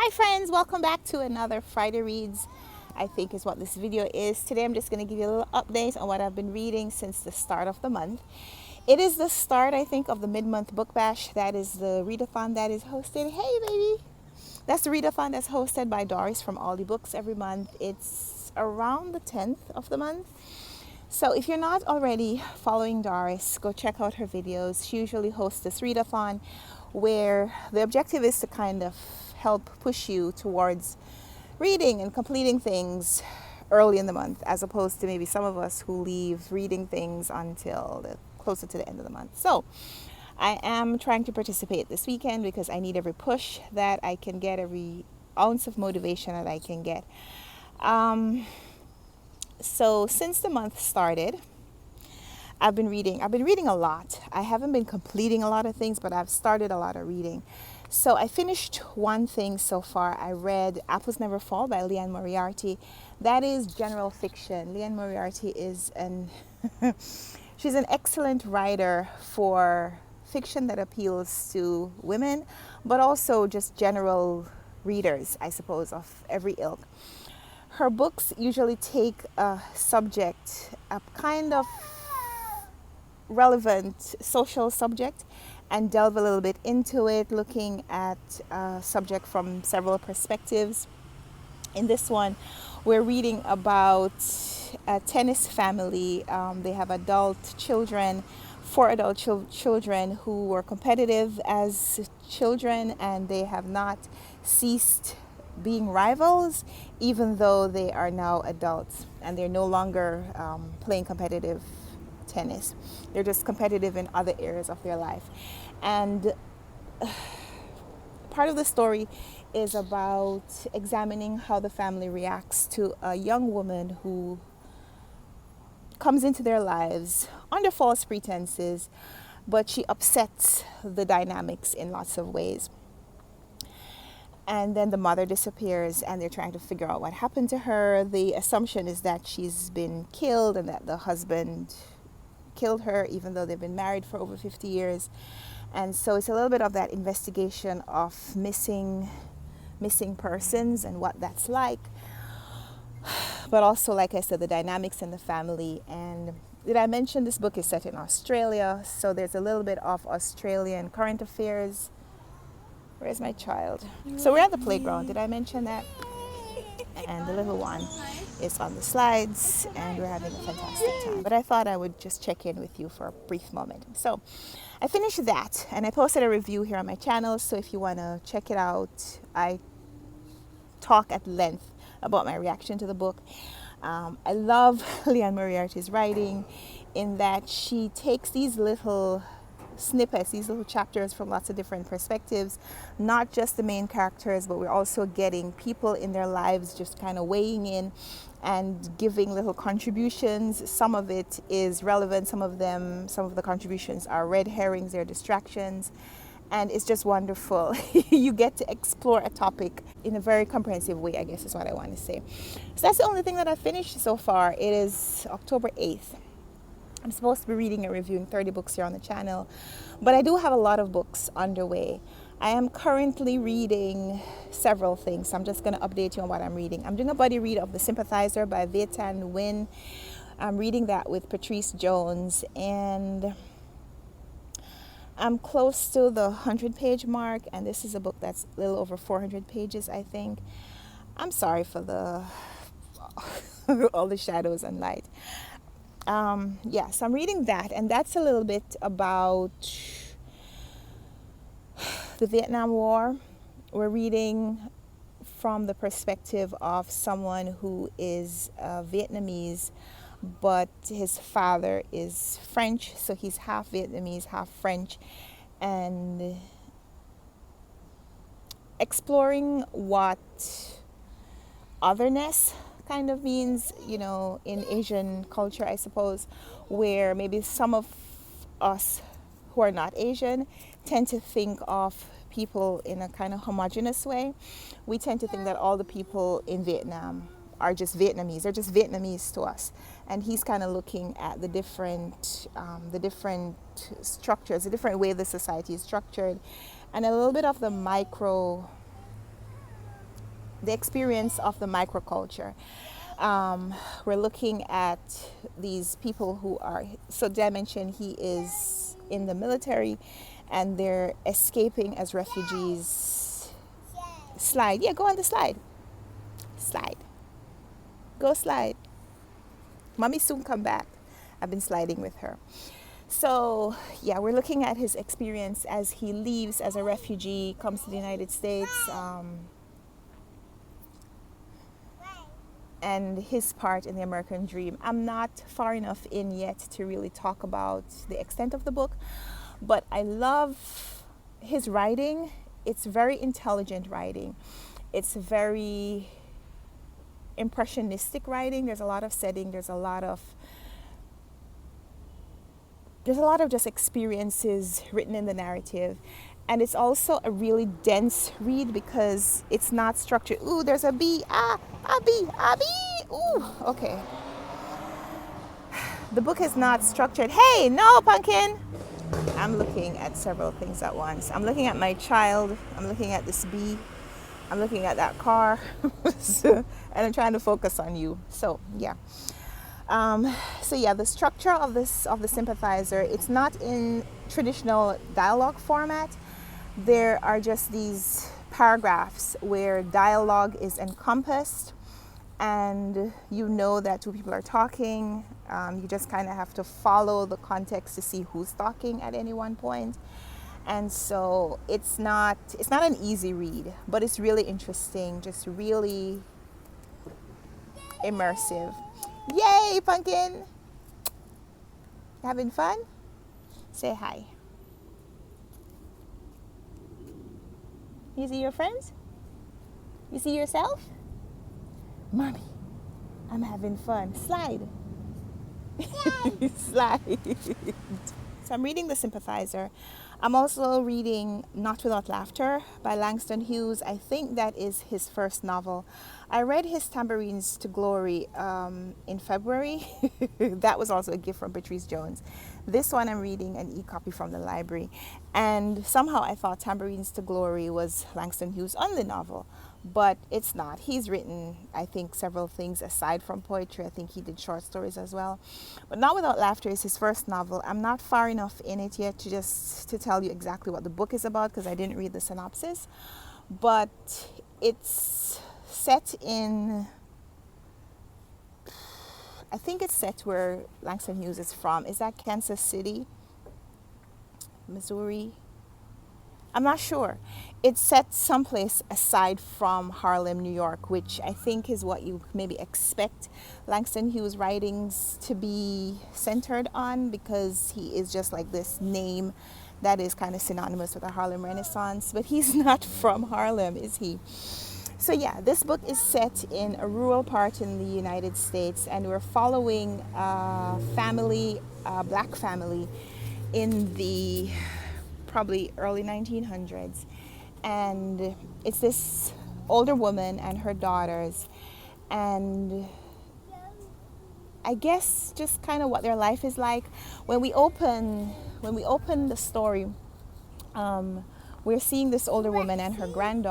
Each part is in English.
Hi friends, welcome back to another Friday Reads, I think is what this video is. Today I'm just going to give you a little update on what I've been reading since the start of the month. It is the start, I think, of the mid-month book bash. That is the readathon that is hosted. Hey baby! That's the readathon that's hosted by Doris from Aldi Books every month. It's around the 10th of the month. So if you're not already following Doris, go check out her videos. She usually hosts this readathon where the objective is to kind of help push you towards reading and completing things early in the month, as opposed to maybe some of us who leave reading things until closer to the end of the month. So I am trying to participate this weekend because I need every push that I can get, every ounce of motivation that I can get. So since the month started, I've been reading a lot. I haven't been completing a lot of things, but I've started a lot of reading. So I finished one thing so far. I read Apples Never Fall by Liane Moriarty. That is general fiction. Liane Moriarty is she's an excellent writer for fiction that appeals to women, but also just general readers, I suppose, of every ilk. Her books usually take a subject, a kind of relevant social subject, and delve a little bit into it, looking at a subject from several perspectives. In this one, we're reading about a tennis family. They have adult children, four adult children who were competitive as children, and they have not ceased being rivals, even though they are now adults and they're no longer playing competitive tennis. They're just competitive in other areas of their life. And part of the story is about examining how the family reacts to a young woman who comes into their lives under false pretenses, but she upsets the dynamics in lots of ways. And then the mother disappears and they're trying to figure out what happened to her. The assumption is that she's been killed and that the husband killed her, even though they've been married for over 50 years. And so it's a little bit of that investigation of missing persons and what that's like. But also, like I said, the dynamics in the family. And did I mention this book is set in Australia? So there's a little bit of Australian current affairs. Where's my child? So we're at the playground. Did I mention that? And the little one is on the slides and we're having a fantastic time. But I thought I would just check in with you for a brief moment. So I finished that and I posted a review here on my channel. So if you want to check it out, I talk at length about my reaction to the book. I love Liane Moriarty's writing in that she takes these little snippets, these little chapters from lots of different perspectives, not just the main characters, but we're also getting people in their lives just kind of weighing in and giving little contributions. Some of it is relevant, some of the contributions are red herrings, they're distractions, and it's just wonderful. You get to explore a topic in a very comprehensive way, I guess is what I want to say. So that's the only thing that I've finished so far. It is October 8th. I'm supposed to be reading and reviewing 30 books here on the channel, but I do have a lot of books underway. I am currently reading several things, so I'm just going to update you on what I'm reading. I'm doing a buddy read of The Sympathizer by Viet and Nguyen. I'm reading that with Patrice Jones, and I'm close to the 100-page mark, and this is a book that's a little over 400 pages, I think. I'm sorry for all the shadows and light. So I'm reading that, and that's a little bit about the Vietnam War. We're reading from the perspective of someone who is Vietnamese, but his father is French, so he's half Vietnamese, half French, and exploring what otherness kind of means, in Asian culture, I suppose, where maybe some of us who are not Asian tend to think of people in a kind of homogenous way. We tend to think that all the people in Vietnam are just Vietnamese. They're just Vietnamese to us. And he's kind of looking at the different structures, the different way the society is structured, and a little bit of the micro the experience of the microculture. We're looking at these people who are, so did I mention he is in the military and they're escaping as refugees. Slide. Yeah, go on the slide. Slide. Go slide. Mommy soon come back. I've been sliding with her. So, yeah, we're looking at his experience as he leaves as a refugee, comes to the United States, and his part in the American dream. I'm not far enough in yet to really talk about the extent of the book, but I love his writing. It's very intelligent writing. It's very impressionistic writing. There's a lot of setting. There's a lot of just experiences written in the narrative. And it's also a really dense read because it's not structured. Ooh, there's a bee. A bee. Ooh, okay. The book is not structured. Hey, no, pumpkin. I'm looking at several things at once. I'm looking at my child. I'm looking at this bee. I'm looking at that car. And I'm trying to focus on you. So, yeah. The structure of the Sympathizer, it's not in traditional dialogue format. There are just these paragraphs where dialogue is encompassed and you know that two people are talking. You just kind of have to follow the context to see who's talking at any one point. And so it's not an easy read, but it's really interesting, just really immersive. Yay, pumpkin! Having fun? Say hi. You see your friends? You see yourself? Mommy, I'm having fun. Slide. Slide. So I'm reading The Sympathizer. I'm also reading Not Without Laughter by Langston Hughes. I think that is his first novel. I read his Tambourines to Glory in February. That was also a gift from Patrice Jones. This one I'm reading an e-copy from the library. And somehow I thought Tambourines to Glory was Langston Hughes' only novel. But it's not. He's written, I think, several things aside from poetry. I think he did short stories as well. But Not Without Laughter is his first novel. I'm not far enough in it yet to tell you exactly what the book is about because I didn't read the synopsis. But it's set in, I think it's set where Langston Hughes is from. Is that Kansas City, Missouri? I'm not sure. It's set someplace aside from Harlem, New York, which I think is what you maybe expect Langston Hughes' writings to be centered on, because he is just like this name that is kind of synonymous with the Harlem Renaissance. But he's not from Harlem, is he? So yeah, this book is set in a rural part in the United States, and we're following a family, a black family in the probably early 1900s. And it's this older woman and her daughters, and I guess just kind of what their life is like. When we open the story, we're seeing this older woman and her grandson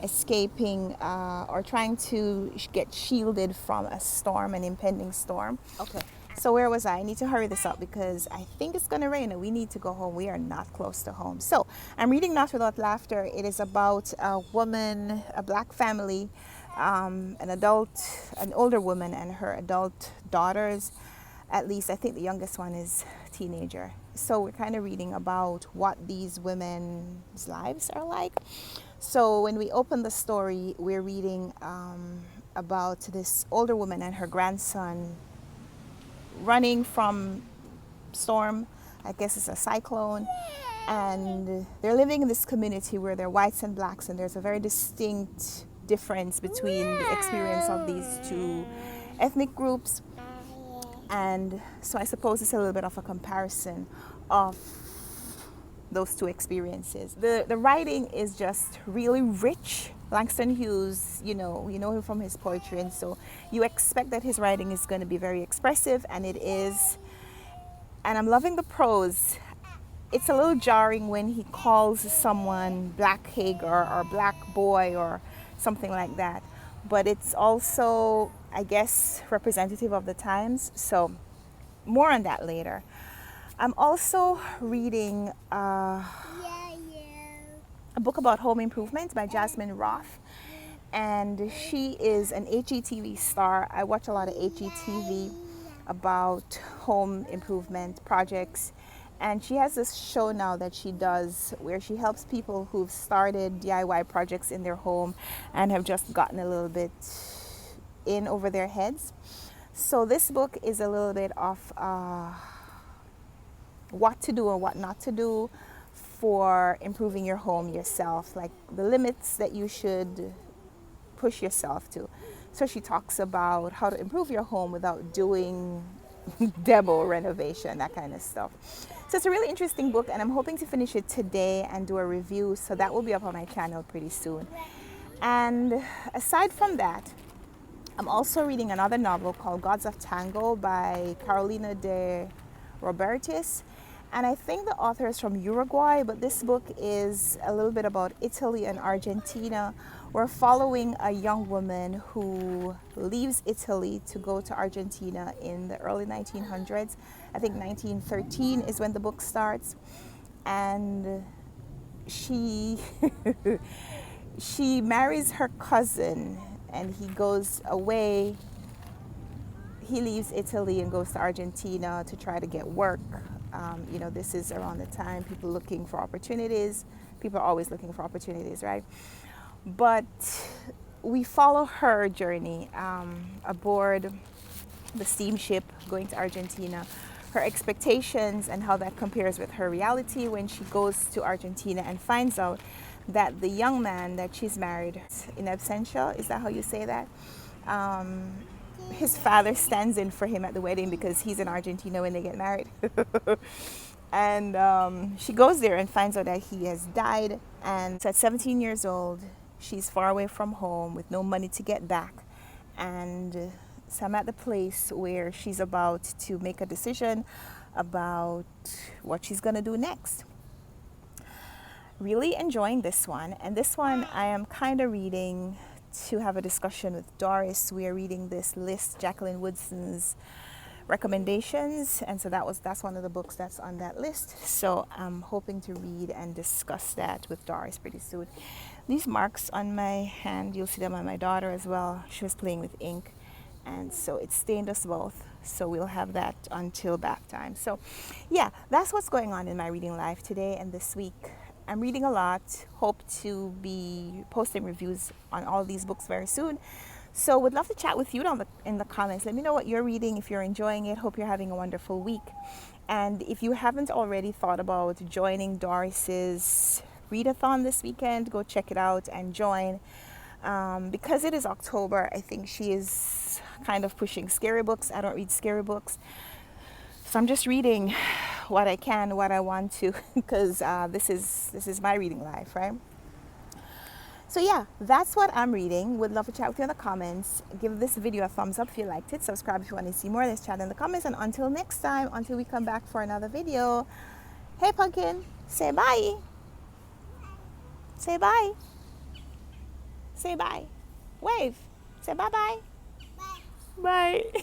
escaping or trying to get shielded from a storm, an impending storm. Okay. So where was I? I need to hurry this up because I think it's going to rain and we need to go home. We are not close to home. So I'm reading Not Without Laughter. It is about a woman, a black family, an older woman and her adult daughters. At least I think the youngest one is a teenager. So we're kind of reading about what these women's lives are like. So when we open the story, we're reading about this older woman and her grandson running from storm. I guess it's a cyclone. And they're living in this community where they're whites and blacks, and there's a very distinct difference between the experience of these two ethnic groups. And so I suppose it's a little bit of a comparison of those two experiences. The writing is just really rich. Langston Hughes, you know him from his poetry, and so you expect that his writing is going to be very expressive, and it is. And I'm loving the prose. it's a little jarring when he calls someone black Hagar or black boy or something like that. But it's also, I guess, representative of the times. So more on that later. I'm also reading a book about home improvement by Jasmine Roth. And she is an HGTV star. I watch a lot of HGTV about home improvement projects. And she has this show now that she does where she helps people who've started DIY projects in their home and have just gotten a little bit in over their heads. So this book is a little bit of what to do and what not to do for improving your home yourself, like the limits that you should push yourself to. So she talks about how to improve your home without doing demo renovation, that kind of stuff. So it's a really interesting book, and I'm hoping to finish it today and do a review. So that will be up on my channel pretty soon. And aside from that, I'm also reading another novel called Gods of Tango by Carolina de Robertis. And I think the author is from Uruguay, but this book is a little bit about Italy and Argentina. We're following a young woman who leaves Italy to go to Argentina in the early 1900s. I think 1913 is when the book starts. And she she marries her cousin, and he goes away. He leaves Italy and goes to Argentina to try to get work. This is around the time people looking for opportunities. People are always looking for opportunities, right? But we follow her journey aboard the steamship going to Argentina, her expectations and how that compares with her reality when she goes to Argentina and finds out that the young man that she's married in absentia, is that how you say that? His father stands in for him at the wedding because he's in Argentina when they get married. And she goes there and finds out that he has died. And at 17 years old, she's far away from home with no money to get back. And so I'm at the place where she's about to make a decision about what she's going to do next. Really enjoying this one. And this one I am kind of reading to have a discussion with Doris. We are reading this list, Jacqueline Woodson's recommendations, and so that's one of the books that's on that list. So I'm hoping to read and discuss that with Doris pretty soon. These marks on my hand, you'll see them on my daughter as well. She was playing with ink, and so it stained us both. So we'll have that until bath time. So yeah, that's what's going on in my reading life today and this week. I'm reading a lot. Hope to be posting reviews on all these books very soon. So would love to chat with you in the comments. Let me know what you're reading, if you're enjoying it. Hope you're having a wonderful week. And if you haven't already thought about joining Doris's readathon this weekend, go check it out and join. Because it is October, I think she is kind of pushing scary books. I don't read scary books. So I'm just reading what I can, what I want to, because this is my reading life, right? So yeah, that's what I'm reading. Would love to chat with you in the comments. Give this video a thumbs up if you liked it. Subscribe if you want to see more. Let's chat in the comments. And until next time, until we come back for another video. Hey pumpkin, say bye. Say bye. Say bye. Wave. Say bye-bye. Bye. Bye.